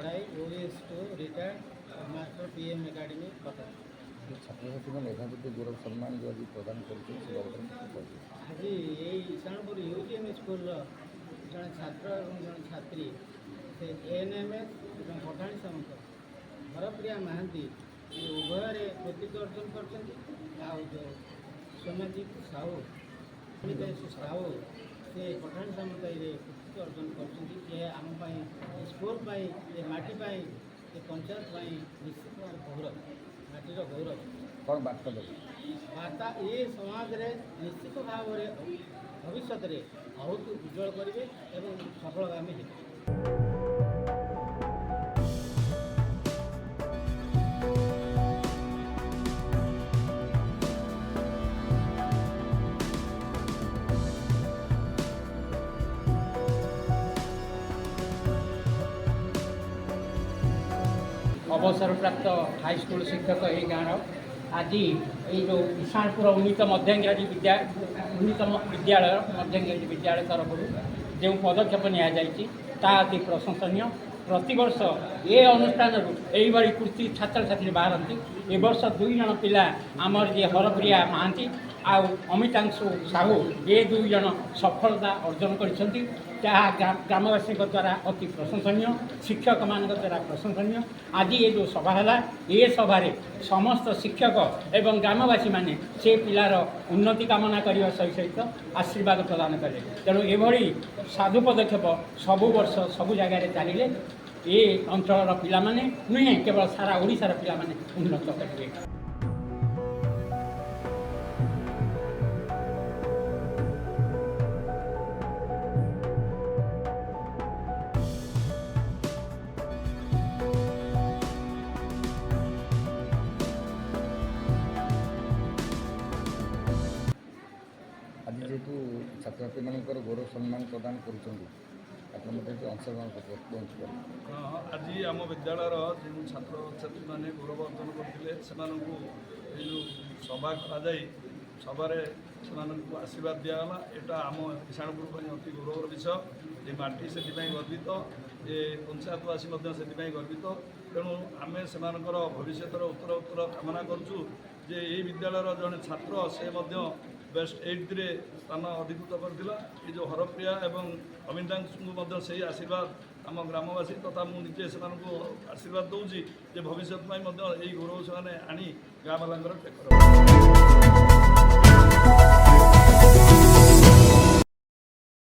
पढ़ाई OS to retired master PM academy Cuttack. छात्रछात्री मैंने यहाँ गौरव सम्मान जो आज प्रदान कर आज यही ईशाणपुर यूजीएम स्कूल जड़े छात्र और जड़े छात्री से एएनएमएस और पठाणी सामंत हरप्रिया महांती उभय कृतित्व अर्जन कर सोम्यजीत साहू साहू से पठाणी सामंत कृतित्व अर्जन कर स्कूल माटी पंचायत निश्चित गौरव माटीर गौरव कौन बार्ता देवे बार्ता ये समाज रे निश्चित भाव में भविष्य में बहुत उज्जवल करेंगे और सफलगामी हे। अवसर प्राप्त हाईस्कूल शिक्षक ये गाँव आज ये जो ईशाणपुर उन्नीत मध्यांग्राजी विद्यालय मध्यांग्राजी विद्यालय तरफ जो पदक्षेप नि प्रशंसनीय। प्रतिवर्ष ये अनुष्ठान यही कृति छात्र छात्री बाहर ए वर्ष 2 जन पिला आमर जे हरप्रिया महांती आउ अमितांशु साहू ये 2 जन सफलता अर्जन कर ग्रामवासी द्वारा अति प्रशंसनीय, शिक्षक मान द्वारा प्रशंसनीय। आज ये जो सभा है ये सभार समस्त शिक्षक एवं ग्रामवासी माने से पिलार उन्नति कामना करने सहित आशीर्वाद प्रदान करें। तेणु ये साधु पदक्षेप सबु वर्ष सबु जगार चलिए ये अंचल पिला माने नुहे केवल सारा ओडिशार पिला माने उन्नत करेंगे। आज जेहेतु छात्र छात्री मान गौरव सम्मान प्रदान कर अंशग्रहण कर आज आम विद्यालय जो छात्र छात्री मैंने गौरव अर्जन करते जो सभा कर सभार से आशीर्वाद दिगला यहाँ आम ईशाणपुर अति गौरवर विषय। ये माटी से गर्वित ये पंचायतवासी से गर्वित। तेणु आम से भविष्य उत्तर कामना करुँ जे ये विद्यालय जड़े छात्र से बेस्ट 8 रे स्थान अधिकृत करथिला। ये जो हरप्रिया एवं अमितांशु से आशीर्वाद आम ग्रामवासी तथा मुझे से आशीर्वाद दूसरी जे भविष्य यही गौरव से आनी गाँव वाला टेकर।